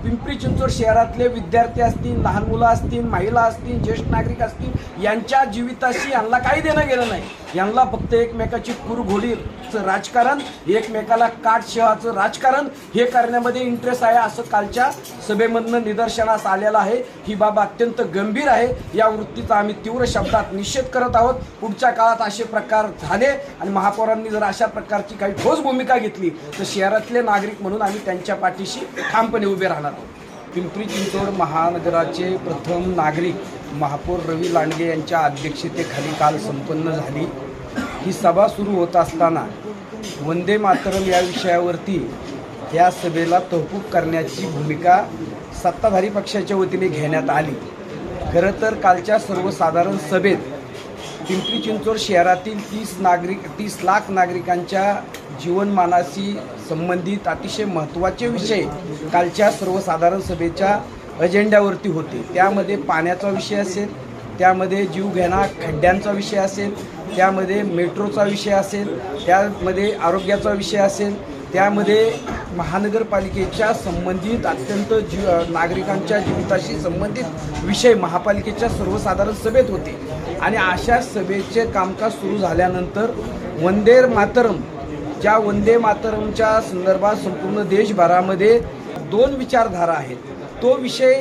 पिंपरी चिंचवड शहरातले विद्यार्थी असतील, लहान मुलं असतील, महिला असतील, ज्येष्ठ नागरिक असतील, यांच्या जीविताशी यांना काही देणं गेलं नाही। यांना फक्त एकमेकाची कुरघोडीचं राजकारण, एकमेकाला काटशेवाचं राजकारण हे करण्यामध्ये इंटरेस्ट आहे, असं कालच्या सभेमधनं निदर्शनास आलेलं आहे। ही बाब अत्यंत गंभीर आहे। या वृत्तीचा आम्ही तीव्र शब्दात निषेध करत आहोत। पुढच्या काळात असे प्रकार झाले आणि महापौरांनी जर अशा प्रकारची काही ठोस भूमिका घेतली तर शहरातले नागरिक म्हणून आम्ही त्यांच्या पाठीशी ठामपणे उभे राहणार आहोत। पिंपरी चिंचवड महानगराचे प्रथम नागरिक महापौर रवी लांडगे यांच्या अध्यक्षतेखाली काल संपन्न झाली। ही सभा सुरू होत असताना वंदे मातरम या विषयावरती या सभेला तहकूब करण्याची भूमिका सत्ताधारी पक्षाच्या वतीने घेण्यात आली। खरं तर कालच्या सर्वसाधारण सभेत पिंपरी चिंचवड शहरातील 30 लाख नागरिकांच्या जीवनमानाशी संबंधित अतिशय महत्त्वाचे विषय कालच्या सर्वसाधारण सभेच्या अजेंड्यावरती होते। त्यामध्ये पाण्याचा विषय असेल, त्यामध्ये जीवघेणा खड्ड्यांचा विषय असेल, त्यामध्ये मेट्रोचा विषय असेल, त्यामध्ये आरोग्याचा विषय असेल, त्यामध्ये महानगरपालिकेच्या संबंधित अत्यंत नागरिकांच्या जीविताशी संबंधित विषय महापालिकेच्या सर्वसाधारण सभेत होते। आणि अशा सभेचे कामकाज सुरू झाल्यानंतर वंदे मातरम, ज्या वंदे मातरमच्या संदर्भात संपूर्ण देशभरामध्ये 2 विचारधारा आहेत, तो विषय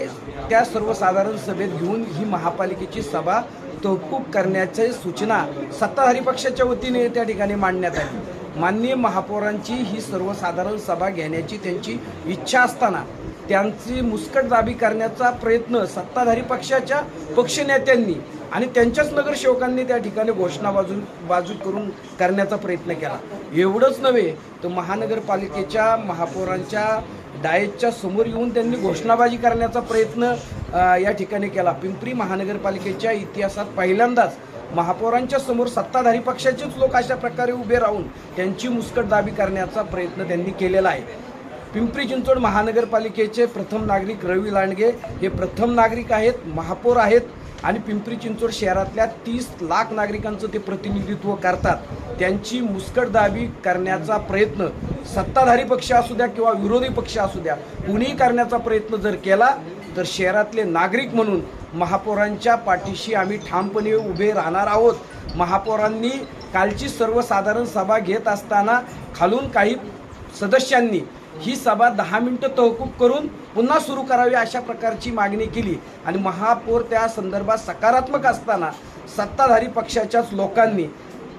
त्या सर्वसाधारण सभेत घेऊन ही महापालिकेची सभा तहकूब करण्याची सूचना सत्ताधारी पक्षाच्या वतीने त्या ठिकाणी मांडण्यात आली। माननीय महापौरांची ही सर्वसाधारण सभा घेण्याची त्यांची इच्छा असताना त्यांची मुस्कटदाबी करण्याचा प्रयत्न सत्ताधारी पक्षाच्या पक्षनेत्यांनी आणि त्यांच्याच नगरसेवकांनी त्या ठिकाणी घोषणाबाजी करून करण्याचा प्रयत्न केला। एवढंच नव्हे तर महानगरपालिकेच्या महापौरांच्या डायटच्या समोर येऊन त्यांनी घोषणाबाजी करण्याचा प्रयत्न या ठिकाणी केला। पिंपरी महानगरपालिकेच्या इतिहासात पहिल्यांदाच महापौरांच्या समोर सत्ताधारी पक्षाचेच लोक अशा प्रकारे उभे राहून त्यांची मुस्कटदाबी करण्याचा प्रयत्न त्यांनी केलेला आहे। पिंपरी चिंचवड महानगरपालिकेचे प्रथम नागरिक रवी लांडगे हे प्रथम नागरिक आहेत, महापौर आहेत आणि पिंपरी चिंचवड शहरातल्या 30 लाख नागरिकांचं ते प्रतिनिधित्व करतात। त्यांची मुस्कटदाबी करण्याचा प्रयत्न सत्ताधारी पक्ष असू द्या किंवा विरोधी पक्ष असू द्या, कुणीही करण्याचा प्रयत्न जर केला तर शहरातले नागरिक म्हणून महापौरांच्या पाठीशी आम्ही ठामपणे उभे राहणार आहोत। महापौरांनी कालची सर्वसाधारण सभा घेत असताना खालून काही सदस्यांनी ही सभा 10 मिनिटं तहकूब करून पुन्हा सुरू करावी अशा प्रकारची मागणी केली आणि महापौर त्या संदर्भात सकारात्मक असताना सत्ताधारी पक्षाच्याच लोकांनी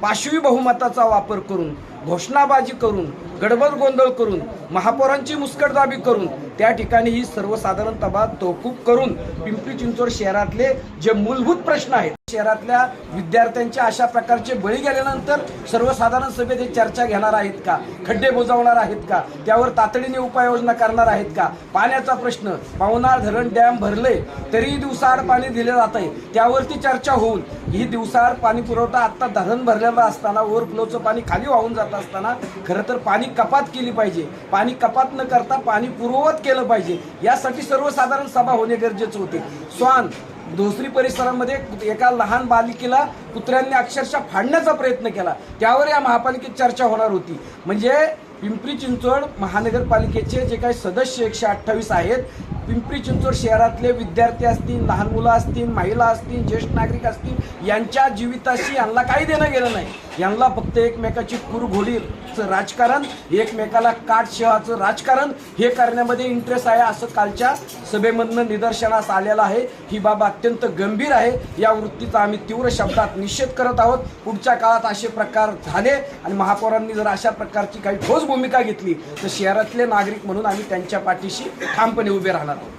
पाशवी बहुमताचा वापर करून, घोषणाबाजी करून, गडबड गोंधळ करून, महापौरांची मुस्कटदाबी करून त्या ठिकाणी ही सर्वसाधारण सभा तहकूब करून पिंपरी चिंचवड शहरातले जे मूलभूत प्रश्न आहेत, शहरातल्या विद्यार्थ्यांच्या अशा प्रकारचे बळी गेल्यानंतर सर्वसाधारण सभेत हे चर्चा घेणार आहेत का, खड्डे बुजवणार आहेत का, त्यावर तातडीने उपाययोजना करणार आहेत का, पाण्याचा प्रश्न, पवनार धरण डॅम भरले तरी दिवसाआड पाणी दिले जात आहे, त्यावरती चर्चा होऊन ही दिवसाआड पाणी पुरवठा आता धरण भरलेला असताना ओव्हरफ्लोचं पाणी खाली वाहून जात असताना खरं तर पाणी कपात केली पाहिजे, पाणी कपात न करता पाणी पूर्ववत केलं पाहिजे, यासाठी सर्वसाधारण सभा होणे गरजेचे होते। स्वान दुसरी परिसरामध्ये एका लहान बालिकेला कुत्र्यांनी अक्षरशः फाडण्याचा प्रयत्न केला, त्यावर या महापालिकेत चर्चा होणार होती। म्हणजे पिंपरी चिंचवड महानगरपालिकेचे जे काही सदस्य 128 आहेत, पिंपरी चिंचवड शहरातले विद्यार्थी असतील, लहान मुलं असतील, महिला असतील, ज्येष्ठ नागरिक असतील, यांच्या जीविताशी यांना काही देणं गेलं नाही। यांना फक्त एकमेकाची कुरघोडीचं राजकारण, एकमेकाला काटशेवाचं राजकारण हे करण्यामध्ये इंटरेस्ट आहे, असं कालच्या सभेमधनं निदर्शनास आलेलं आहे। ही बाब अत्यंत गंभीर आहे। या वृत्तीचा आम्ही तीव्र शब्दात निषेध करत आहोत। पुढच्या काळात असे प्रकार झाले आणि महापौरांनी जर अशा प्रकारची काही ठोस भूमिका घेतली तर शहरातले नागरिक म्हणून आम्ही त्यांच्या पाठीशी ठामपणे उभे राहणार आहोत।